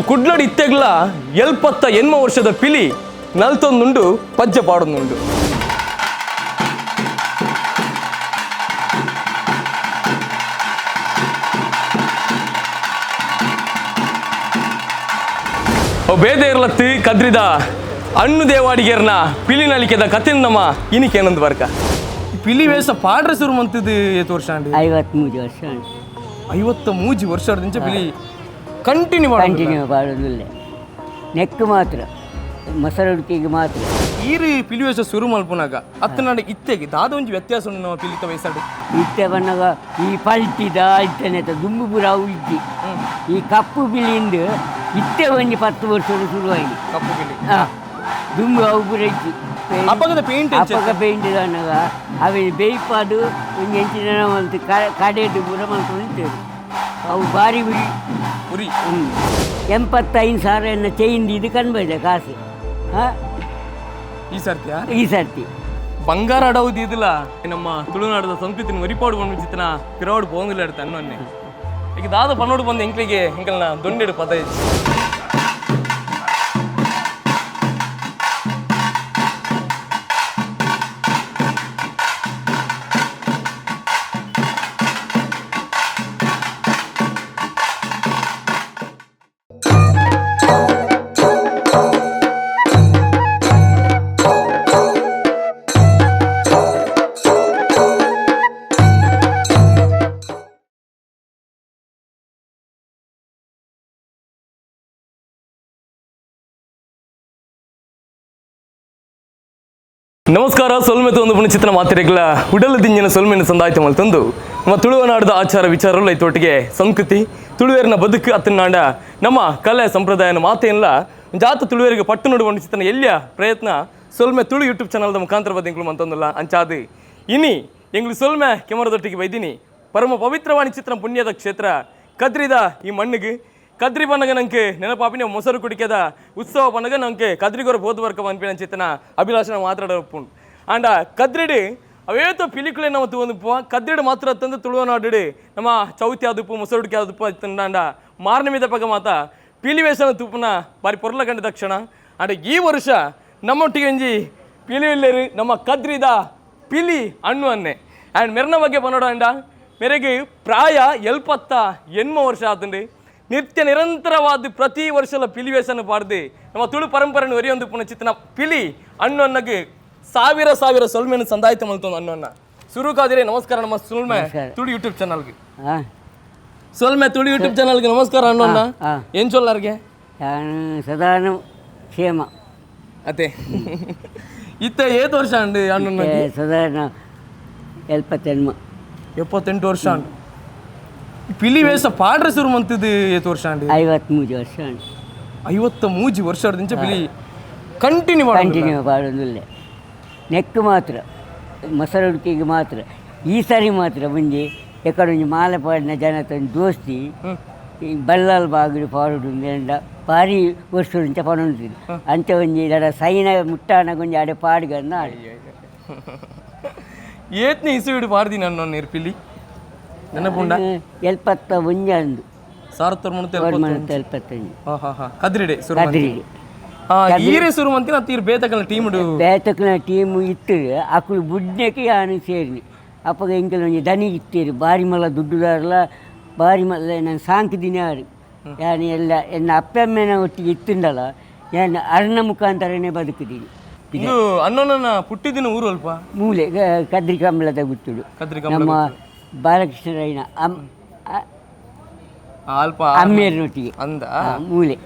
ಕುಡ್ಲಡಿ ಇತ್ತೆಗ್ಲ ಎಲ್ಪತ್ತ ಎನ್ಮ ವರ್ಷದ ಪಿಲಿ ನಲ್ತೊಂದುಂಡು ಪಜ್ಜೆ ಪಾಡೊಂದುಂಡು. ಬೇದೆ ಇರ್ಲತ್ತಿ ಕದ್ರಿದ ಅಣ್ಣು ದೇವಾಡಿಗೆರ್ನ ಪಿಲಿ ನಳಿಕೆದ ಕಥೆ ನಮ್ಮ ಇನಿಕೇನೊಂದು ಬರ್ಕ ಪಿಲಿ ವೇಷ ಪಾಡ್ರೆ ಶುರು ಮಂತಿದ್ದು ಏತು ವರ್ಷ ಅಂಡಿ 53 ವರ್ಷ 53 ವರ್ಷದಿಂದ ಪಿಲಿ ಕಂಟಿನ್ಯೂ ಮಾಡೋದಿಲ್ಲ. ನೆಕ್ ಮಾತ್ರ ಮೊಸರೊಟ್ಟಿಗೆ ಮಾತ್ರ ಈರಿ ಪಿಲಿ ವೇಷ ಶುರು ಮಲ್ಪುನಾಗ ಅತ್ತನಾಡ ಇತ್ತೆಗೆ ದಾದ ಒಂಜಿ ವ್ಯತ್ಯಾಸ ಉಂಡು ನಮ್ಮ ಪಿಲಿತ ವಯಸ್ಸಾಡು ಇತ್ತೆ ಬಣ್ಣಗ ಈ ಪಲ್ಟಿದ ಇತ್ತನೆತ ದುಂಬು ಪುರ ಇದ್ದಿ ಈ ಕಪ್ಪು ಪಿಲಿಂದ ಇತ್ತೆ ಒಂಜಿ 10 ವರ್ಷದ ಶುರುವಾಗಿ ಕಪ್ಪು ಪಿಲಿ ದುಂಬು ಅವು ಪುರ ಇತ್ತು ಅಪ್ಪಗದ ಪೇಂಟ್ ಪೇಂಟ್ ಅನ್ನಗ ಅವೆ ಬೇಯ್ಪಾದು ಒಂದು ಎಂಚಿನ ಮಲ್ತು ಕಡೆದು ಪುರ ಮಲ್ತು ನಿಂತೇವೆ ಅವು ಭಾರಿ ಉರಿ ಉರಿ 85,000 ಚೈನ್ ಇದು ಕನ್ಬೈದೆ ಕಾಸು ಈ ಸರ್ತಿ ಬಂಗಾರ ಅಡವುದು ಇದಿಲ್ಲ ನಮ್ಮ ತುಳುನಾಡದ ಸಂಸ್ಕೃತಿನ ಮರಿಪಾಡು ಬಂದ್ಬಿಟ್ಟಿನ ಪಿರವಾಡು ಪೋಂಗಿಲ್ಲ ಇಡ್ತ ಅನ್ನೊನ್ನೆ ಈಗ ದಾದ ಪನ್ನೋಡು ಬಂದ ಎಂಕ್ಲಿಗೆ ಎಂಕಲ್ನ ದೊಂಡೆಡು ಪದ ಇತ್ತು. ನಮಸ್ಕಾರ. ಸೊಲ್ಮೆತು ಒಂದು ಪುಣ್ಯಚಿತ್ರ ಮಾತಿರೆಗ್ಲ ಉಡಲು ದಿಂಜಿನ ಸೊಲ್ಮೆನ ಸಂದಾಯ್ತ ಮಲ್ತಂದು ನಮ್ಮ ತುಳುವನಾಡದ ಆಚಾರ ವಿಚಾರಗಳು ಐತೊಟ್ಟಿಗೆ ಸಂಸ್ಕೃತಿ ತುಳುವೇರಿನ ಬದುಕು ಅತ್ತನಾಡ ನಮ್ಮ ಕಲೆ ಸಂಪ್ರದಾಯನ ಮಾತೆಲ್ಲ ಜಾತ ತುಳುವೇರಿಗೆ ಪಟ್ಟು ನೋಡುವ ಚಿತ್ರನ ಎಲ್ಲಿಯ ಪ್ರಯತ್ನ ಸೊಲ್ಮೆ ತುಳು ಯೂಟ್ಯೂಬ್ ಚಾನಲ್ದ ಮುಖಾಂತರ ಬದಿಂಗಳು ಮಂತಂದಿಲ್ಲ ಅಂಚಾದು ಇನಿ ಎಂಗ್ಳು ಸೊಲ್ಮೆ ಕೆಮರದೊಟ್ಟಿಗೆ ಬೈದಿನಿ ಪರಮ ಪವಿತ್ರವಾಣಿ ಚಿತ್ರ ಪುಣ್ಯದ ಕ್ಷೇತ್ರ ಕದ್ರಿದ ಈ ಮಣ್ಣಿಗೆ ಕದ್ರಿ ಪನ್ನಗ ನಂಗೆ ನೆನಪಾಪಿನ ಮೊಸರು ಕುಡಿಕೆದ ಉತ್ಸವ ಪನ್ನಗ ನಂಗೆ ಕದ್ರಿಗೊರ ಬೋಧ ವರ್ಕ ಅನ್ಪಿನ ಚಿತ್ತನ ಅಭಿಲಾಷನ ಮಾತಾಡೋಪುಂಡು ಆಂಡ ಕದ್ರಿಡು ಅವೇತೋ ಪಿಲಿಕುಳೆ ನಾವು ಒಂದು ಕದ್ರಿಡು ಮಾತ್ರ ತಂದು ತುಳುವನಾಡು ನಮ್ಮ ಚೌತಿ ಆದುಪ್ಪು ಮೊಸರುಡಿಕೆ ಆದುಪ್ಪು ತಂಡ ಮಾರನೇ మీద ಪಗ ಮಾತ ಪಿಲಿವೇಶನ ತುಪ್ಪನ ಬಾರಿ ಪೊರ್ಲ ಕಂಡ ತಕ್ಷಣ ಆಂಡ ಈ ವರ್ಷ ನಮ್ಮೊಟ್ಟಿಗೆ ಒಂಜಿ ಪಿಲಿವಿಲ್ಲೇರು ನಮ್ಮ ಕದ್ರಿದ ಪಿಲಿ ಹಣ್ಣು ಅನ್ನೆ ಆ್ಯಂಡ್ ಮೆರನ ಬಗ್ಗೆ ಪನ್ನೋಡ ಅಂಡ ಮೇರೆಗೆ ಪ್ರಾಯ 78 ವರ್ಷ ಆತಂಡು ನಿತ್ಯ ನಿರಂತರವಾದ ಪ್ರತಿ ವರ್ಷದ ಪಿಲಿ ವೇಷನ ಪಾಡ್ದು ನಮ್ಮ ತುಳು ಪರಂಪರೆಯನ್ನು ಒರಿಯೊಂದು ಪುನಃ ಚಿತ್ತನ ಪಿಲಿ ಹಣ್ಣು ಅನ್ನಗೆ ಸಾವಿರ ಸೊಲ್ಮೆನ ಸಂದಾಯ್ತ ಮಲ್ತೊಂದು ಹಣ್ಣು ಶುರು ಕಾದಿರಿ. ನಮಸ್ಕಾರ ನಮ್ಮ ಸೊಲ್ಮೆ ತುಳು ಯೂಟ್ಯೂಬ್ ಚಾನಲ್ಗೆ ಸೊಲ್ಮೆ ತುಳು ಯೂಟ್ಯೂಬ್ ಚಾನಲ್ಗೆ ನಮಸ್ಕಾರ ಅಣ್ಣ. ಏನು ಚೊಲ್ಲಾರ್ಗೆ ಸಾಧಾರಣ ಕ್ಷೇಮ ಅತ್ತೆ ಇತ್ತ ಏತು ವರ್ಷ ಅಂಡು ಅಣ್ಣ ಸಾಧಾರಣ 78 ವರ್ಷ ಅಂಡು ಪಿಲಿ ವೇಷ ಪಾಡ್ರೆ ಶುರು ಮಂತಿದ್ದು ಏತು ವರ್ಷ ಅಂಡಿ 53 ವರ್ಷ 53 ವರ್ಷದಿಂದ ಪಿಲಿ ಕಂಟಿನ್ಯೂ ಮಾಡೋದಿಲ್ಲ. ನೆಕ್ ಮಾತ್ರ ಮೊಸರೊಟ್ಟಿಗೆ ಮಾತ್ರ ಈ ಸರಿ ಮಾತ್ರ ಮುಂಜೆ ಎಕಡೆ ಒಂಜಿ ಮಾಲೆ ಪಾಡಿನ ಜನ ತಂದು ದೋಸ್ತಿ ಈ ಬಲ್ಲಾಲ್ ಬಾಗಿಲು ಪಾಡುಡು ಎಂಡ ಭಾರಿ ವರ್ಷದಿಂದ ಪಣೊಂದಿದ್ದು ಅಂಚ ಒಂಜಿ ದಡ ಸೈನ ಮುಟ್ಟಾನ ಕೊಂಚ ಆಡೆ ಪಾಡ್ಗನ್ನ ಏತ್ನೆ ಇಸುವಿಡು ಪಾಡ್ದಿ ನನ್ನ ಪಿಲಿ ನೆನಪುಂಡ 71 ಅಂದು 1975 ಕದ್ರಿಡೆ ಈರೆ ಶುರು ಮಂತಿನ ತೀರ್ ಬೇತಕಲ್ನ ಟೀಮ್ ಇತ್ತು ಅಕ್ಕಳು ಬುಡ್ನೆಕ್ಕೆ ಯಾನು ಸೇರಿನಿ ಅಪ್ಪಗ ಎಂಕಲ್ ಒಂಜಿ ದನಿ ಇತ್ತೇರು ಬಾರಿ ಮಲ್ಲ ದುಡ್ಡುದಾರಲ್ಲ ಬಾರಿ ಮಲ್ಲ ನಾನು ಸಾಂಕಿದಿನಿ ಯಾರು ಯಾನು ಎಲ್ಲ ಎನ್ನ ಅಪ್ಪಮ್ಮನ ಒಟ್ಟಿಗೆ ಇತ್ತುಂಡಲ್ಲ ನಾನು ಅರ್ಣ ಮುಖಾಂತರನೇ ಬದುಕಿದ್ದೀನಿ. ಇದು ಅನ್ನೋನ ಪುಟ್ಟಿದಿನ ಊರು ಅಲ್ಪ ಮೂಲೆ ಕದ್ರಿ ಕಂಬಳದ ಗುತ್ತುಡು ನಮ್ಮ ಬಾಲಕೃಷ್ಣರಯ್ಯನ ಅಲ್ಪ ಅಮ್ಮೇರನೊಟ್ಟಿಗೆ ಅಂದ ಮೂಲೆ.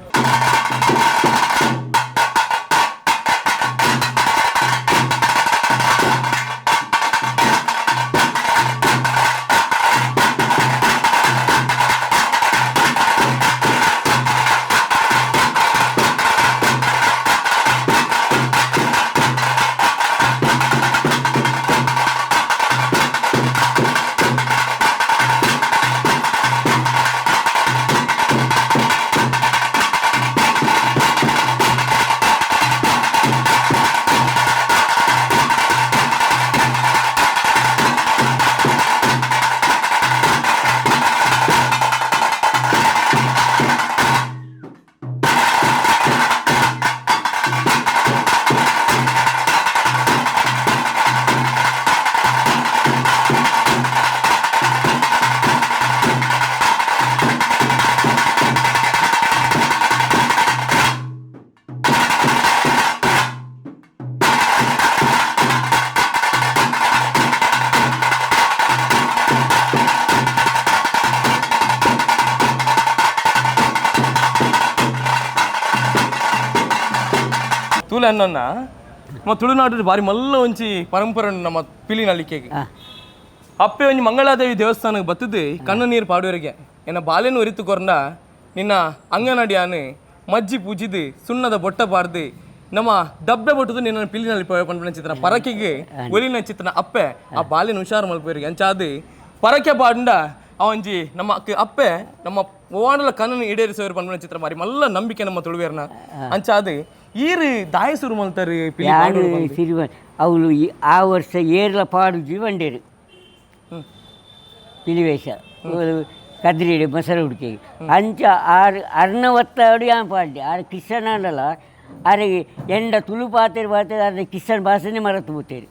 ತೂಲೆ ಅನ್ನೋನ್ನ ನಮ್ಮ ತುಳುನಾಡು ಬಾರಿ ಮಲ್ಲ ಒಂಚಿ ಪರಂಪರೆ ನಮ್ಮ ಪಿಲಿನಲ್ಲಿಕೆಗೆ ಅಪ್ಪೆ ಒಂಜಿ ಮಂಗಳಾದೇವಿ ದೇವಸ್ಥಾನಕ್ಕೆ ಬತ್ತದು ಕಣ್ಣ ನೀರು ಪಾಡುವರಿಗೆ ಎನ್ನ ಬಾಲೆನು ಒರಿತು ಕೊರ್ಂಡ ನಿನ್ನ ಅಂಗನಡಿಯಾನು ಮಜ್ಜಿ ಪೂಜಿದು ಸುಣ್ಣದ ಬೊಟ್ಟ ಪಾಡ್ದು ನಮ್ಮ ಡಬ್ಬೆ ಬಟ್ಟದು ನಿನ್ನ ಪಿಲಿನಲ್ಲಿ ಪಂಪನ ಚಿತ್ರ ಪರಕೆಗೆ ಒಲಿನ ಚಿತ್ರನ ಅಪ್ಪೆ ಆ ಬಾಲೆನ ಹುಷಾರು ಮಲ್ಪವರಿಗೆ ಅಂಚಾದು ಪರಕೆ ಪಾಂಡ ಅವಂಜಿ ನಮ್ಮ ಅಪ್ಪೆ ನಮ್ಮ ಓವಾಂಡಲ ಕಣ್ಣನ್ನು ಈಡೇರಿಸೋರು ಪಂಪನ ಚಿತ್ರ ಮಾರಿ ಮಲ್ಲ ನಂಬಿಕೆ ನಮ್ಮ ತುಳುವೇರ್ನ ಅಂಚಾದು ಈರು ದಾಯಸುರು ಮಲ್ತಾರೆ ಅವಳು ಆ ವರ್ಷ ಏರ್ಲ ಪಾಡುಜಿ ಬಂಡೇರು ಪಿಲಿವೇಶ ಕದ್ರಿಡು ಮೊಸರು ಹುಡುಕಿಗೆ ಅಂಚ ಆರು ಅರ್ಣವತ್ತಾಡು ಯಾನ್ ಪಾಡ್ಡೆ ಆರು ಕಿಶನಾಡಲ್ಲ ಆರೆ ಎಂಡ ತುಳು ಪಾತೇರು ಪಾತೇರು ಆದ್ರೆ ಕಿಶನ್ ಭಾಷೆನೇ ಮರತು ಬಿಟ್ಟೇರು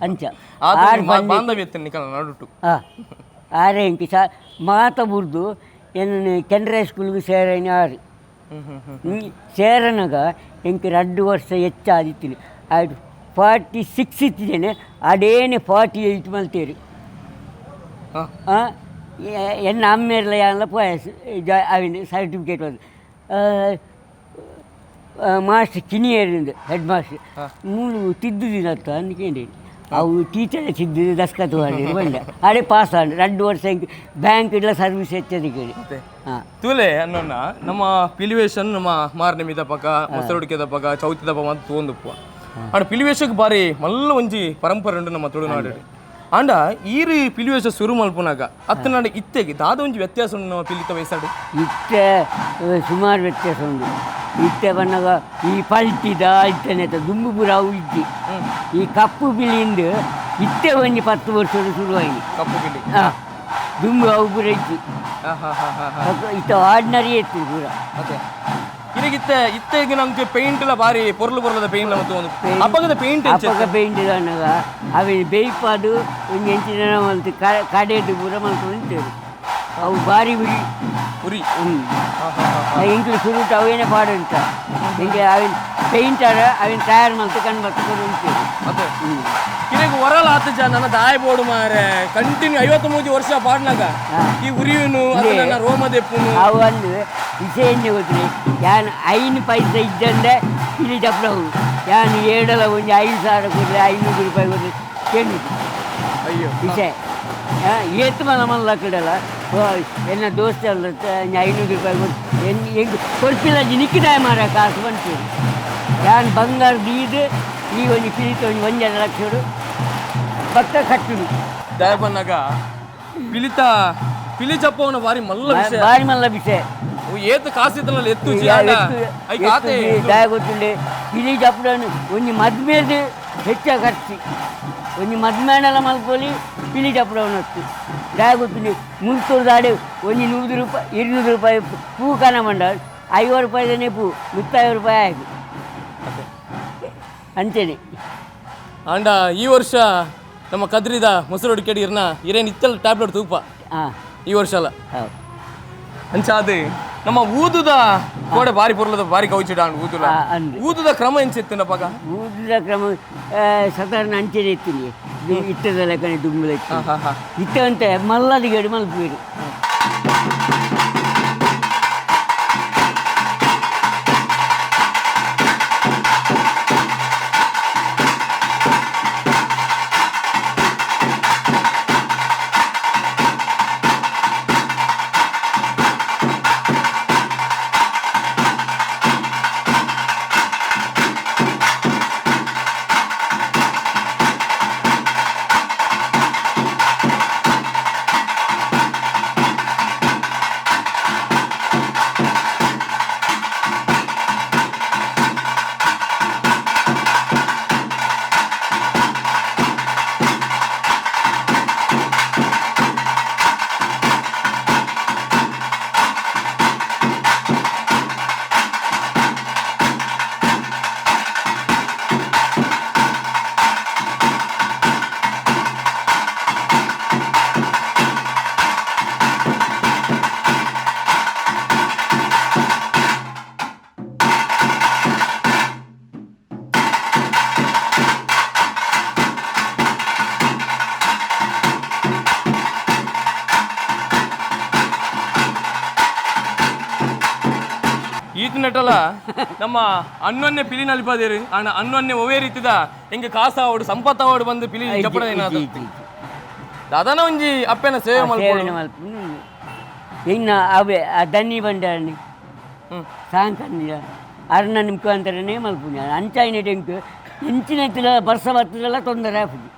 ಅಂಚ ಆರೆ ಇಂಕಿ ಮಾತ ಬುರ್ದು ಎನ್ನ ಕೆನರಾ ಸ್ಕೂಲ್ಗೆ ಸೇರನೆ ಆರು ಸೇರನಾಗ ಇಂಕಿ 2 ವರ್ಷ ಹೆಚ್ಚಾದಿತ್ತು ಅದು 46 ಇತ್ತಿದ್ದೇನೆ ಅಡೇನೆ 48 ಮಲ್ತೇರು ಎನ್ನ ಅಮ್ಮೆರ್ಲ ಯಾನ್ಲ ಪೋಯಸ್ ಅವಿನ ಸರ್ಟಿಫಿಕೇಟ್ ಒಂದು ಮಾಸ್ಟರ್ ಕಿನಿಯರಿಂದ ಹೆಡ್ ಮಾಸ್ಟರ್ ಮೂಲು ತಿದ್ದುದಿನತ್ತ ಅಂದ್ಕೊಂಡೇನಿ ಅವು ಟೀಚರೇ ತಿದ್ದು ದಸ್ಕತ್ ಮಾಡಿ ಬಂದ ಅದೇ ಪಾಸ್ ಆಂಡ್ 2 ವರ್ಷ ಬ್ಯಾಂಕ್ ಇಲ್ಲ ಸರ್ವಿಸ್ ಹೆಚ್ಚದಿ ಕೇಳಿ ತೂಲೆ ಅನ್ನೋನ್ನ ನಮ್ಮ ಪಿಲಿವೇಶನ್ ನಮ್ಮ ಮಾರನೆ ಮಿದ ಪಕ್ಕ ಮೊಸರುಡಿಕೆ ದಪ್ಪಗ ಚೌತಿ ದಪ್ಪ ಅಂತ ತಗೊಂಡಪ್ಪ ಆಡ ಪಿಲಿವೇಶಕ್ಕೆ ಬಾರಿ ಮಲ್ಲ ಒಂಜಿ ಪರಂಪರೆ ಉಂಟು ನಮ್ಮ ತುಳುನಾಡು ಆಂಡ ಈರು ಪಿಲಿವೇಶ ಶುರು ಮಲ್ಪುನಾಗ ಅತ್ತ ಇತ್ತೆಗೆ ದಾದ ಒಂಜಿ ವ್ಯತ್ಯಾಸ ಉಂಟು ನಮ್ಮ ಪಿಲಿತ ವಯಸ್ಸಾಡು ಇತ್ತೆ ಸುಮಾರು ವ್ಯತ್ಯಾಸ ಉಂಟು ಇತ್ತೆ ಬಂದಾಗ ಈ ಪಲ್ಟಿದ ಇತ್ತನೆ ದುಂಬು ಪೂರ ಅವು ಇದ್ದಿ ಈ ಕಪ್ಪು ಬಿಳಿಂದ ಇತ್ತೆ ಒಂಜಿ 10 ವರ್ಷದ ಶುರುವಾಗಿ ಕಪ್ಪು ಬಿಳಿ ದುಂಬು ಅವು ಪೂರ ಇತ್ತು ಇತ್ತ ಆರ್ಡಿನರಿ ಇತ್ತು ಪೂರ ಇತ್ತೆಗೆ ನಮ್ಗೆ ಪೇಂಟ್ ಎಲ್ಲ ಬಾರಿ ಪೊರ್ಲದ ಪೇಂಟ್ ಅಪ್ಪಗದ ಪೇಂಟ್ ಅಪ್ಪಗ ಪೇಂಟ್ ಅನ್ನಗ ಅವೆ ಬೇಯ್ಪಾಡು ಒಂದು ಎಂಚಿನ ಮಲ್ತು ಕಡೆದು ಪೂರ ಮಲ್ತು ನಿಂತೇವೆ ಅವು ಭಾರಿ ಉರಿ ಇಂಕ್ಲು ಸುರುಟು ಅವೇನೇ ಪಾಡುಂಟ ಹಿಂಗೆ ಅವಿನ ಪೇಂಟರ್ ಅವಿನ ತಯಾರು ಮಲ್ತು ಕಣ್ಣು ಬರ್ತದೆ ಉಂಟೇವೆ ಕಿನಗೆ ಹೊರಲ ಆತ ನನ್ನ ದಾಯ ಬೋಡು ಮಾರೆ ಕಂಟಿನ್ಯೂ 53 ವರ್ಷ ಪಾಡ್ನಾಗ ಈ ಉರಿಯುನು ರೋಮದೆಪ್ಪುನು ಅವು ಅಂದು ವಿಷಯ ಗೊತ್ತಿರಿ ಯಾನು 5 ಪೈಸೆ ಇದ್ದಂಡೆ ಇಲ್ಲಿ ಡಬ್ಲವು ಯಾನು ಏಡಲ ಒಂದು 5,000 ಕೊಡ್ರಿ 500 ರೂಪಾಯಿ ಕೊಡ್ರಿ ಕೇಳಿ ಅಯ್ಯೋ ವಿಷಯ ಏತು ಮಲ್ಲ ಕಡೆಲ್ಲ ಎನ್ನ ದೋಸ್ತ ಅಲ್ಲ 500 ರೂಪಾಯಿ ಕೊಟ್ಟು ಹೆಂಗೆ ಕೊಡ್ತಿಲ್ಲ ನಿಕ್ಕಿದಾಯ ಮಾರ ಕಾಸು ಬಂತೀವಿ ಯಾನು ಬಂಗಾರ ಬೀದು ಈ ಒಂದು ಪಿಲಿತ ಒಂದು 1.5 ಲಕ್ಷ ಭತ್ತ ಕಟ್ಟುದು ದಯ ಬಂದಾಗ ಪಿಲಿ ಚಪ್ಪವನ ಬಾರಿ ಮಲ್ಲ ವಿಷಯ ಏತು ಕಾಸಿದ್ರಲ್ಲ ಎತ್ತು ದಯ ಗೊತ್ತುಂಡೆ ಪಿಲಿ ಚಪ್ಪಡನ್ನು ಒಂದು ಮದ್ಮೇದು ಹೆಚ್ಚ ಖರ್ಚು ಒಂದು ಮದ್ಮೇನೆಲ್ಲ ಮಲ್ಕೊಳ್ಳಿ ಪಿಲಿ ಚಪ್ಪಡವನ್ನು ಹತ್ತು ದಯ ಗೊತ್ತುಂಡೆ ಮುಲ್ತೂರ್ದಾಡೆ ಒಂದು 100 ರೂಪಾಯಿ 200 ರೂಪಾಯಿ ಪೂ ಕನ ಮಂಡ 50 ರೂಪಾಯಿದನೇ ಪೂ 150 ರೂಪಾಯಿ ಆಯ್ತು ಅಂತೇನೆ ಅಂಡ ಈ ವರ್ಷ ನಮ್ಮ ಕದ್ರಿದ ಮೊಸರು ಅಡಿಕೆಡಿ ಇರೇನು ಇತ್ತಲ್ಲ ಟ್ಯಾಬ್ಲೆಟ್ ತೂಪ ಈ ವರ್ಷ ಅಲ್ಲ ಅಂಚಾದೆ ನಮ್ಮ ಊದುದ ಕೋಡೆ ಬಾರಿ ಪೊರ್ಲದ ಬಾರಿ ಕೌಚಿಡ ಊದುದ ಕ್ರಮ ಎನ್ಸಿತ್ತು ಪಗ ಊದುದ ಕ್ರಮ ಸಾಧಾರಣ ಅಂಚೆನೆ ಇತ್ತು ಇಟ್ಟದ ಲೆಕ್ಕನೆ ದುಂಬಲ ಇತ್ತ ಅಂತ ಮಲ್ಲದಿ ಗಡಿ ಮಲ್ಪೇರು ಈತನಟಲ್ಲ ನಮ್ಮ ಅನ್ನೊನ್ನೆ ಪಿಲಿ ನಲಿಪದೇರು ಅನ್ನೊನ್ನೆ ಒವೇ ರೀತಿದ ಹೆಂಗೆ ಕಾಸ ಅವಡು ಸಂಪತ್ತ ಅವಡು ಬಂದು ಪಿಲಿ ಚಪ್ಪಡ ಏನಾದ್ರು ಅದನ್ನ ಒಂಜಿ ಅಪ್ಪೆನ ಸೇವೆ ಮಲ್ಪುನು ಇನ್ನು ಅವೇ ಆ ದನ್ನಿ ಬಂಡಾಣಿ ಸಾಂಕನ್ಯ ಅರ್ಣ ನಿಮ್ಕಂತರನೇ ಮಲ್ಪುನ ಅಂಚಾಯಿನ ಟೆಂಕ್ ಇಂಚಿನ ಬರ್ಸ ಬರ್ತದೆಲ್ಲ ತೊಂದರೆ ಆಗುದು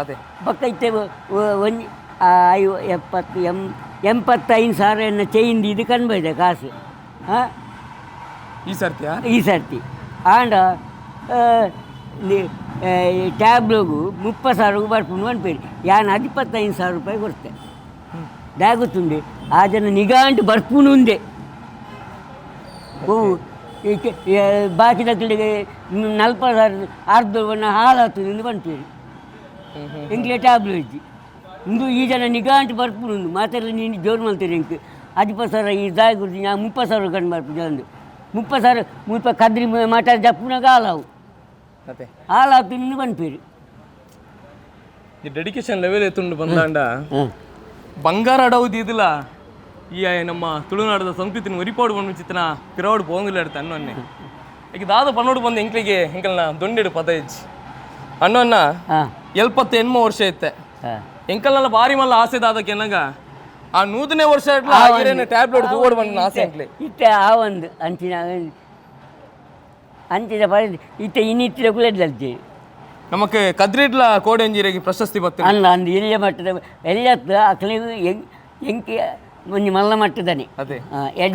ಅದೇ ಪಕ್ಕ ಇತ್ತೆ ಒಂದು 75,000 ಚೈಂದು ಇದು ಕಂಡ್ಬೋಯ್ದೆ ಕಾಸು ಹಾಂ ಈ ಸರ್ತಿ ಆಂಡ ಟ್ಯಾಬ್ಲೋಗು 30,000 ಬರ್ಪುಂಡು ಅನ್ಪೇರಿ ಯಾನು 25,000 ರೂಪಾಯಿ ಕೊಡ್ತೆ ದಾಗುತ್ತುಂಡೆ ಆ ಜನ ನಿಗಾಂಟು ಬರ್ಪುನು ಉಂಡೆ ಓ ಬಾಕಿ ತಕ್ಕಳಿಗೆ 40,000 ಅರ್ಧ ಹಾಲು ಹತ್ತುಂಡು ಬಂದ್ಪೇರಿ ಎಂಕ್ಲೆ ಟ್ಯಾಬ್ಲು ಇಜ್ಜಿ ಇಂದು ಈ ಜನ ನಿಗಾಂಟು ಬರ್ಪುನು ಮಾತೆಲ್ಲ ನೀನು ಜೋರು ಮಾಡ್ತೀರಿ ಇಂಕ್ 10,000 ಈ ದಾಗುರ್ಜಿ ನಾ 30,000 ಕಂಡು ಬರ್ಪು ಜಂದು 30,000 ಕದ್ರಿ ಮಾತಾಡಿ ಜಪ್ಪುನಾಗ ಹಾಲಾವು ಹಾಲಾತು ಇನ್ನು ಬಂದ್ಪೇರಿ ಈ ಡೆಡಿಕೇಶನ್ ಲೆವೆಲ್ ಎತ್ತುಂಡು ಬಂದಾಂಡ ಬಂಗಾರ ಅಡವುದು ಇದಿಲ್ಲ ಈ ನಮ್ಮ ತುಳುನಾಡದ ಸಂಸ್ಕೃತಿನ ಒರಿಪಾಡು ಬಂದು ಚಿತ್ತನ ಪಿರವಾಡು ಪೋಂಗಿಲ್ಲ ಇಡ್ತೆ ಅನ್ನೊನ್ನೆ ಈಗ ದಾದ ಪನ್ನೋಡು ಬಂದು ಎಂಕ್ಲಿಗೆ ಎಂಕಲ್ನ ದೊಂಡೆಡು ಪದ ಇಜ್ಜಿ ಅನ್ನೊನ್ನ 78 ವರ್ಷ ಇತ್ತೆ ಎಂಕಲ್ನೆಲ್ಲ ಬಾರಿ ಮಲ್ಲ ಆಸೆ ದಾದಕ್ಕೆ ಎನ್ನಗ ಆ 100ನೇ ವರ್ಷ ಟ್ಯಾಬ್ಲೆಟ್ ತಗೋಡು ಬಂದು ಆಸೆ ಎಂಕ್ಲೆ ಇತ್ತೆ ಆ ಒಂದು ಅಂಚಿನ ಪರಿಸ್ಥಿತಿ ಇತ್ತೆ ಇನ್ನಿತ್ತಿರ ಕುಳೆದಲ್ಜಿ ನಮಕ್ಕೆ ಕದ್ರಿಡ್ಲ ಕೋಡೆಂಜಿರಿಗೆ ಪ್ರಶಸ್ತಿ ಬರ್ತದೆ ಅಲ್ಲ ಅಂದು ಇಲ್ಲಿಯ ಮಟ್ಟದ ಎಲ್ಲತ್ತು ಅಕ್ಲಿಗೂ ಎಂಕಿ ಒಂಜಿ ಮಲ್ಲ ಮಟ್ಟದನೆ ಅದೇ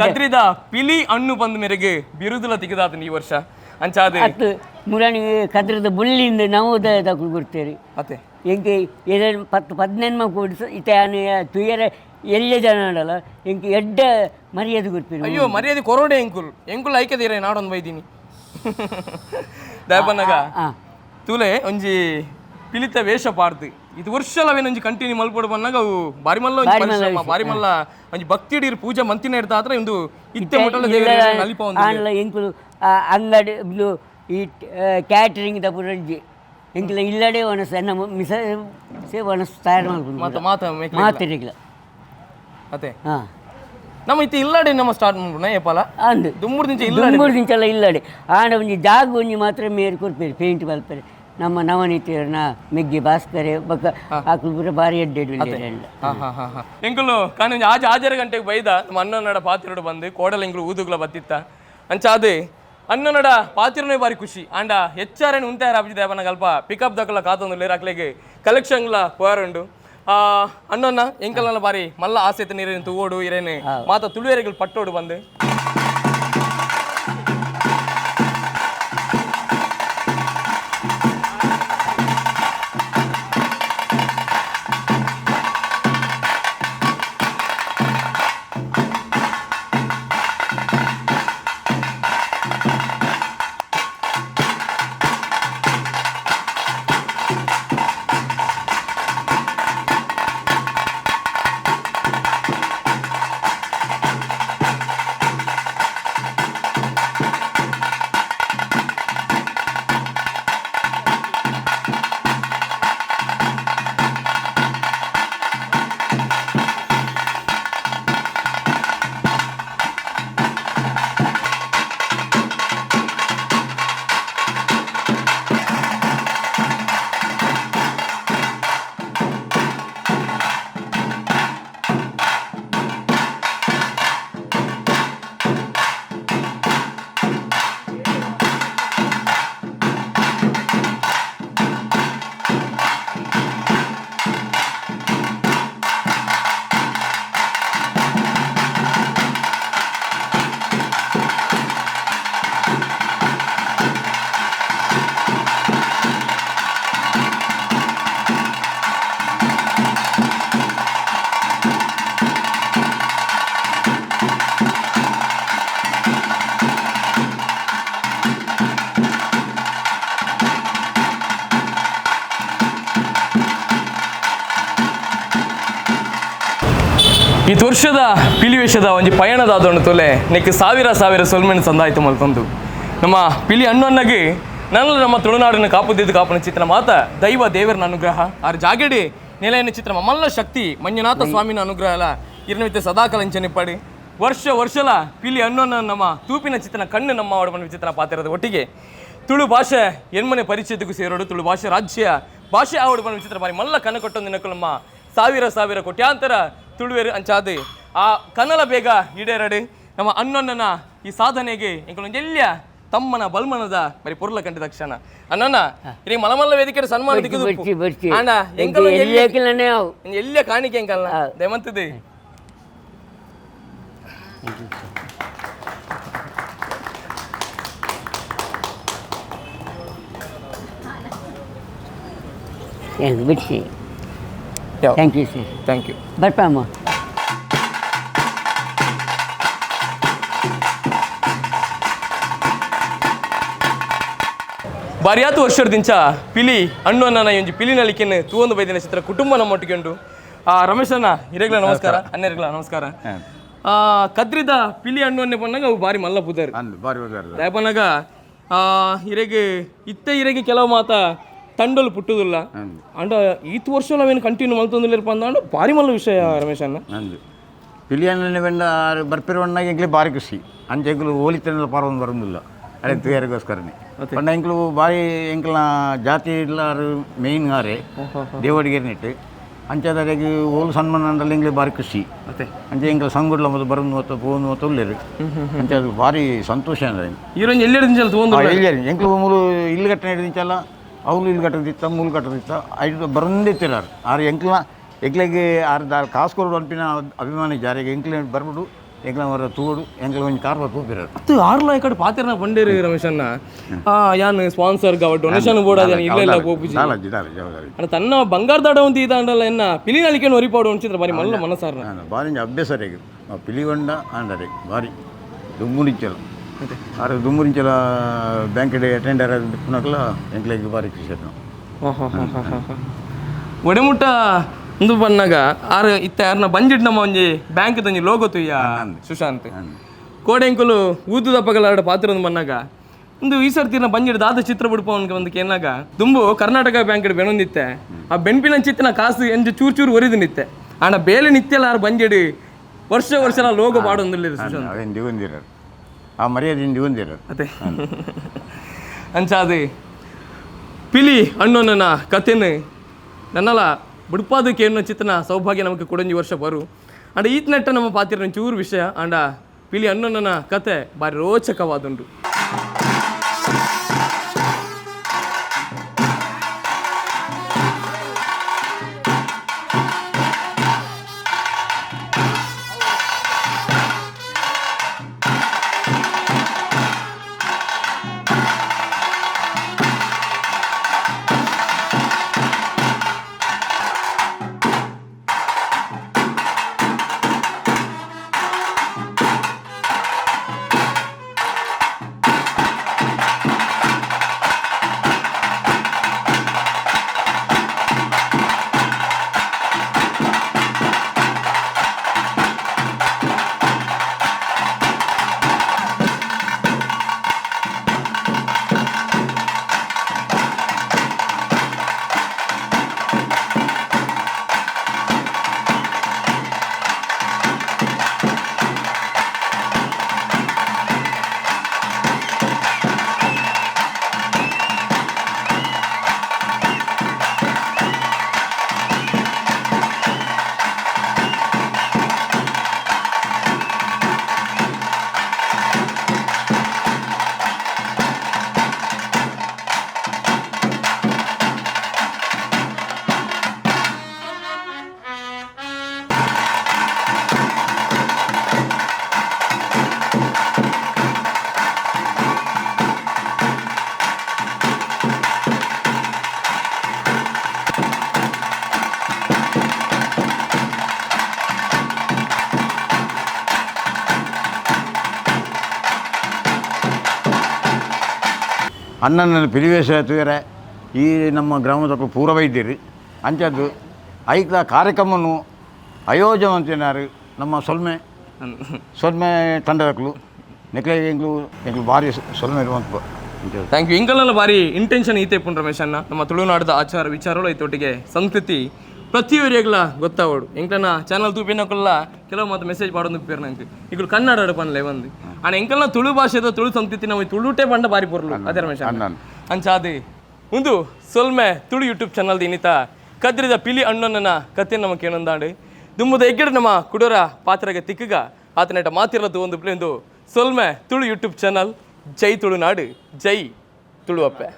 ಕದ್ರಿದ ಪಿಲಿ ಹಣ್ಣು ಬಂದ ಮೇರೆಗೆ ಬಿರುದುಲ ತೆಗೆದಾತನು ಈ ವರ್ಷ ಅಂಚಾದೆ ಅತ್ತು ಮುರಾಣಿ ಕದ್ರದ ಬುಳ್ಳಿಂದ ನಾವು ತಗೊಂಡು ಕೊಡ್ತೇವೆ ಅದೇ ಎಂಕಿ 10-18 ಕೂಡಿಸ ಇತ್ತೆ ತುಯರ ಎಲ್ಲ ಜನ ಆಡಲ್ಲ ಎಂಕಿ ಎಡ್ಡ ಮರ್ಯಾದೆ ಕೊಡ್ತೀವಿ ಅಯ್ಯೋ ಮರ್ಯಾದೆ ಕೊರೋಡೆ ಎಂಕುಲ್ ಐಕ್ಯದೀರ ನಾಡೊಂದು ಬೈದೀನಿ ದಯಪನ್ನಗ ತೂಲೆ ಒಂಜಿ ಪಿಲಿತ ವೇಷ ಪಾಡ್ದು ಇದು ವರ್ಷಲವೇನೊಂಜಿ ಕಂಟಿನ್ಯೂ ಮಲ್ಪೋಡು ಬಂದಾಗ ಅವು ಬಾರಿ ಮಲ್ಲ ಒಂಜಿ ಪರಿಶ್ರಮ ಬಾರಿ ಮಲ್ಲ ಒಂಜಿ ಭಕ್ತಿ ಇಡೀರ್ ಪೂಜೆ ಮಂತಿನ ಇಡ್ತಾ ಆದ್ರೆ ಒಂದು ಇತ್ತೆ ಮುಟ್ಟಲ ದೇವರ ನಲಿಪ ಒಂದು ಎಂಕುಲು ಅಂಗಡಿ ಈ ಕ್ಯಾಟ್ರಿಂಗ್ ತಪುರಂಜಿ ಎಂಕಲ ಇಲ್ಲಡೆ ಒಣಸ ನಮ್ಮ ಮಿಸ ಸೇ ಒಣಸ ತಯಾರು ಮಾಡ್ಕೊಂಡು ಮಾತಿರಿಗಿಲ್ಲ ಅದೇ ಹಾಂ ನಮ್ಮ ಇತ್ತು ಇಲ್ಲಡೆ ನಮ್ಮ ಸ್ಟಾರ್ಟ್ ಮಾಡ್ಬೋಣ ಏಪಲ ಅಂದು ದುಮ್ಮೂರು ದಿಂಚ ಇಲ್ಲಡೆ ಆಂಡ ಒಂಜಿ ಜಾಗ ಒಂಜಿ ಮಾತ್ರ ಮೇರು ಕೊಡ್ಪೇರಿ ಪೇಂಟ್ ಬಲ್ಪೇರಿ ನಮ್ಮ ನವನೀತಿಯರ್ನ ಮೆಗ್ಗಿ ಭಾಸ್ಕರೆ ಬಕ್ಕ ಆಕಲು ಪೂರ ಬಾರಿ ಎಡ್ಡೆಡ್ ಎಂಕುಲು ಕಾನೊಂಜಿ ಆಜರ ಗಂಟೆಗೆ ಬೈದ ನಮ್ಮ ಅನ್ನನಡ ಪಾತಿರೋಡು ಬಂದು ಕೋಡಲ ಎಂಕುಲು ಊದುಗ್ಲ ಬತ್ತಿತ್ತ ಅಂಚಾದೆ ಅನ್ನನಡ ಪಾತಿರನೇ ಬಾರಿ ಖುಷಿ ಆಂಡ ಹೆಚ್ಚಾರೇನು ಉಂತಾರ ಅಭಿಜಿದೆ ಅವನ ಅಲ್ಪ ಪಿಕಪ್ ದಕ್ಕಲ ಕಾತೊಂದು ಲೇರ್ ಹಾಕ್ಲಿಗೆ ಕಲೆಕ್ಷನ್ಲ ಪೋಯಾರುಂಡು ಅನ್ನೊನ್ನ ಎಂಕಲ್ನ ಬಾರಿ ಮಲ್ಲ ಆಸೆತ ನೀರೇನು ತೂಗೋಡು ಇರೇನು ಮಾತ ತುಳುವೇರಿಗಳು ಪಟ್ಟೋಡು ಬಂದು ಈ ವರ್ಷದ ಪಿಲಿವೇಷದ ಒಂಜಿ ಪಯಣದಾದೊಂಡು ತೊಲೆ ನೆಕ್ ಸಾವಿರ ಸೊಲ್ಮೆನ್ ಸಂದಾಯ್ತು ಮಲ್ತೊಂದು ನಮ್ಮ ಪಿಲಿ ಅನ್ನೊನ್ನಗೆ ನನ್ನ ನಮ್ಮ ತುಳುನಾಡಿನ ಕಾಪುದಿದ್ದು ಕಾಪನ ಚಿತ್ರ ಮಾತ ದೈವ ದೇವರನ ಅನುಗ್ರಹ ಆರ್ ಜಾಗೆಡೆ ನೆಲೆಯನ್ನು ಚಿತ್ರ ಮಲ್ಲ ಶಕ್ತಿ ಮಂಜುನಾಥ ಸ್ವಾಮಿನ ಅನುಗ್ರಹ ಅಲ್ಲ ಇರ್ನವಿತ್ತೆ ಸದಾಕಲಂಚನೆ ಪಡಿ ವರ್ಷಲ ಪಿಲಿ ಅನ್ನೋನ ನಮ್ಮ ತೂಪಿನ ಚಿತ್ರನ ಕಣ್ಣು ನಮ್ಮ ಒಡಮನ ವಿಚಿತ್ರ ಪಾತಿರದ ಒಟ್ಟಿಗೆ ತುಳು ಭಾಷೆ ಎನ್ಮನೆ ಪರಿಚಯದಕ್ಕೂ ಸೇರೋಡು ತುಳು ಭಾಷೆ ರಾಜ್ಯ ಭಾಷೆ ಆವಡಮನ ವಿಚಿತ್ರ ಬಾರಿ ಮಲ್ಲ ಕನ ಕೊಟ್ಟೊಂದು ದಿನಕ್ಕೂ ನಮ್ಮ ಸಾವಿರ ಕೋಟ್ಯಾಂತರ ತುಳುವೇರು ಅಂಚಾದು ಆ ಕನ್ನಲ ಬೇಗ ಈಡೇರಡು ನಮ್ಮ ಅನ್ನೊನ್ನನ ಈ ಸಾಧನೆಗೆ ಇಂಕೊಂದು ಎಲ್ಲಿಯ ತಮ್ಮನ ಬಲ್ಮನದ ಬರೀ ಪೊರ್ಲ ಕಂಡ ತಕ್ಷಣ ಅನ್ನೋನ ಇಲ್ಲಿ ಮಲಮಲ್ಲ ವೇದಿಕೆ ಸನ್ಮಾನ ಅಣ್ಣ ಎಲ್ಲಿಯ ಕಾಣಿಕೆ ಎಂಕಲ್ಲ ದೇವಂತದ್ದು ಬಿಡಿಸಿ thank you sir thank you ಬರ್ಪಮ್ಮ ಬಾರಿಯಾತು ವರ್ಷದಿಂಚ ಪಿಲಿ ಹಣ್ಣು ನನ್ನ ಒಂಜಿ ಪಿಲಿನಲಿಕೆನ್ ತೂವೊಂದು ಬೈದಿನ ಚಿತ್ರ ಕುಟುಂಬ ನಮ್ಮೊಟ್ಟಿಗೆಂಡು ಹಿರೇಗ್ಲ ನಮಸ್ಕಾರ ಅನ್ನೆರ್ಗ್ಲ ನಮಸ್ಕಾರ ಕದ್ರಿದ ಪಿಲಿ ಹಣ್ಣು ಅನ್ನೆ ಪನ್ನಾಗ ಅವು ಬಾರಿ ಮಲ್ಲ ಪುದಾರು ದಯಪನ್ನಾಗ ಹಿರೇಗೆ ಹಿರೇಗೆ ಕೆಲವು ಮಾತ ತಂಡಲು ಪುಟ್ಟುದಿಲ್ಲ ಅಂಡ ಈತ್ ವರ್ಷ ನಾವೇನು ಕಂಟಿನ್ಯೂ ಮಲ್ತೊಂದಿಲ್ಲ ಅಂದ ಭಾರಿ ಮಲ್ಲ ವಿಷಯ ರಮೇಶ್ ಅನ್ನ ಪಿಲಿ ಹಣ್ಣು ಬೆಂಡ ಬರ್ಪಿರೋಣ್ಣಾಗ ಎಂಗ್ಲೇ ಭಾರಿ ಖುಷಿ ಅಂಚೆ ಎಂಕ್ಲು ಹೋಲಿತನೆಲ್ಲ ಪಾರೊಂದು ಬರೋದಿಲ್ಲ ಅದೇ ತಯಾರಿಗೋಸ್ಕರನೇ ಪಂಡ ಎಂಕ್ಲು ಭಾರಿ ಎಂಕ್ಲ ಜಾತಿ ಇಲ್ಲಾರು ಮೇಯ್ನ್ ಹಾರೆ ದೇವಡಿಗೆರ್ನಿಟ್ಟು ಅಂಚದಾಗಿ ಓಲು ಸನ್ಮಾನ ಅಂದ್ರೆ ಎಂಗ್ಲೇ ಭಾರಿ ಖುಷಿ ಅಂಚೆ ಎಂಕ್ಲ ಸಂಗುಡ್ಲ ಮೊದಲು ಬರೋದು ಮತ್ತು ಪೋನು ಮತ್ತು ಒಳ್ಳೆರು ಅಂಚೆ ಅದು ಭಾರಿ ಸಂತೋಷ ಅಂದ್ರೆ ಈರೊಂದು ಎಲ್ಲೆಡೆ ಎಂಕ್ಲು ಮೂರು ಇಲ್ಲು ಕಟ್ಟೆ ಹಿಡಿದಿಂಚಲ್ಲ ಅವ್ರು ಇಲ್ಲಿ ಕಟ್ಟದಿತ್ತ ಮೂಲು ಕಟ್ಟದಿತ್ತ ಐದು ಬರಂದಿತ್ತಿರಾರು ಆರು ಎಂಕ್ಲಿಗೆ ಆರು ಕಾಸು ಕೊಡು ಅನ್ಪಿನ ಅಭಿಮಾನಿ ಜಾರಿಗೆ ಎಂಕ್ಲೆ ಬರ್ಬಿಡು ಎಂಕ್ಲ ಮರ ತೂಡು ಎಂಕ್ಲ ಒಂದು ಕಾರ್ ತೂಪಿರಾರು ಅದು ಆರ್ಲ ಈ ಕಡೆ ಪಾತಿರ್ನ ಬಂಡೇರಿ ರಮೇಶ್ ಅನ್ನ ಯಾನ್ ಸ್ಪಾನ್ಸರ್ ಡೊನೇಷನ್ ಬೋರ್ಡ್ ಇಲ್ಲ ಗೋಪಿಜಿ ಅಣ್ಣ ತನ್ನ ಬಂಗಾರದಾಡ ಒಂದು ಇದಾಂಡಲ್ಲ ಎನ್ನ ಪಿಲಿನಲಿಕೆ ಒರಿಪಾಡು ಅನ್ಸಿದ್ರೆ ಬಾರಿ ಮಲ್ಲ ಮನಸಾರ ಭಾರಿ ಅಭ್ಯಾಸ ರೇಗೆ ಪಿಲಿಗೊಂಡ ಆಂಡರೆ ಭಾರಿ ದುಮ್ಮುಡಿಂಚಲ ಆರು ದುಮ್ಮುರಿಂಚಲ ಬ್ಯಾಂಕ್ ಅಟೆಂಡರ್ ಪುನಕಲ ಎಂಕ್ಲೆಗೆ ಭಾರಿ ಖುಷಿ ಒಡೆಮುಟ್ಟ ಒಂದು ಬನ್ನಾಗ ಆರು ಇತ್ತ ಯಾರನ್ನ ಬಂಜಿಡ್ ನಮ್ಮ ಒಂಜಿ ಬ್ಯಾಂಕ್ ತಂಜಿ ಲೋಗೋ ತುಯ್ಯ ಸುಶಾಂತ್ ಕೋಡೆಂಕುಲು ಊದು ದಪ್ಪಗಲಾಡ ಪಾತ್ರ ಒಂದು ಬನ್ನಾಗ ಒಂದು ಈ ಸರ್ತಿನ ಬಂಜಿಡ್ ದಾದ ಚಿತ್ರ ಬಿಡ್ಪವನ್ಗೆ ಒಂದು ಕೇನಾಗ ದುಂಬು ಕರ್ನಾಟಕ ಬ್ಯಾಂಕ್ ಬೆಣೊಂದಿತ್ತೆ ಆ ಬೆಣ್ಪಿನ ಚಿತ್ತಿನ ಕಾಸು ಎಂಜು ಚೂರು ಒರಿದು ನಿತ್ತೆ ಆಣ ಬೇಲೆ ನಿತ್ಯಲ್ಲ ಆರು ಬಂಜಿಡ್ ವರ್ಷ ಲೋಗೋ ಪಾಡೊಂದಿಲ್ಲ ಸುಶಾಂತ್ ಆ ಮರ್ಯಾದೆಯಿಂದ ಹೊಂದಿರೋದು ಅದೇ ಅಂಚಾದು ಪಿಲಿ ಅಣ್ಣನ ಕಥೆನ ನನ್ನಲ್ಲ ಬಿಡ್ಪಾದಕ್ಕೆ ಏನೋ ಚಿತ್ರನ ಸೌಭಾಗ್ಯ ನಮಗೆ ಕೊಡಂಜಿ ವರ್ಷ ಬರು ಅಂಡ ಈತ್ ನೆಟ್ಟ ನಮ್ಮ ಪಾತಿರ ಚೂರು ವಿಷಯ ಅಂಡ ಪಿಲಿ ಅಣ್ಣನ ಕತೆ ಭಾರಿ ರೋಚಕವಾದುಂಡು ಅನ್ನನ ಪಿಲಿವೇಶ ತುಯರೆ ಈ ನಮ್ಮ ಗ್ರಾಮದ ಪೂರ ವೈದ್ಯರು ಅಂಚದ್ದು ಐಕ್ಲ ಕಾರ್ಯಕ್ರಮವನ್ನು ಆಯೋಜನೆ ಅಂತಿನಾರು ನಮ್ಮ ಸೊಲ್ಮೆ ತಂಡದಕ್ಕಲು ನೆಕ್ಲೆಂಗ್ಲು ಭಾರಿ ಸೊಲ್ಮೆ ಇರುವಂತ ಥ್ಯಾಂಕ್ ಯು ಇಂಕಲ್ನೆಲ್ಲ ಭಾರಿ ಇಂಟೆನ್ಷನ್ ಈತೆ ಪುಂಡ್ ರಮೇಶ್ ಅನ್ನ ನಮ್ಮ ತುಳುನಾಡದ ಆಚಾರ ವಿಚಾರಗಳು ಐತೊಟ್ಟಿಗೆ ಸಂಸ್ಕೃತಿ ಪ್ರತಿಯೊರಿಗೆಲ್ಲ ಗೊತ್ತಾವಡು ಎಂಕಲ್ನ ಚಾನಲ್ ತೂಪಿನಕಲ್ಲ ಕೆಲವು ಮಾತು ಮೆಸೇಜ್ ಮಾಡೋದು ಪೇರು ನಂಗೆ ಈಗ ಕನ್ನಡ ಪನ್ಲೆ ಬಂದು ಆನ ಎಂಕಲ್ನ ತುಳು ಭಾಷೆದ ತುಳು ಸಂಸ್ಕೃತಿ ನಾವು ತುಳುಟೇ ಬಂಡ ಬಾರಿ ಪೊರ್ಲು ಅದೇ ರಮೇಶ್ ಅಂಚಾದಿ ಒಂದು ಸೊಲ್ಮೆ ತುಳು ಯೂಟ್ಯೂಬ್ ಚಾನಲ್ದು ಇನ್ನಿತ ಕದ್ರಿದ ಪಿಲಿ ಅಣ್ಣನ ಕತೆ ನಮಗೆ ಕೇಳೊಂದಾಡು ದುಮ್ಮದ ಎಗ್ಗಡೆ ನಮ್ಮ ಕುಡೋರ ಪಾತ್ರಗೆ ತಿಕ್ಕಗ ಆತನ ಮಾತಿರದು ಒಂದು ಪ್ಲೇಂದು ಸೊಲ್ಮೆ ತುಳು ಯೂಟ್ಯೂಬ್ ಚಾನಲ್ ಜೈ ತುಳುನಾಡು ಜೈ ತುಳುವಪ್ಪೆ.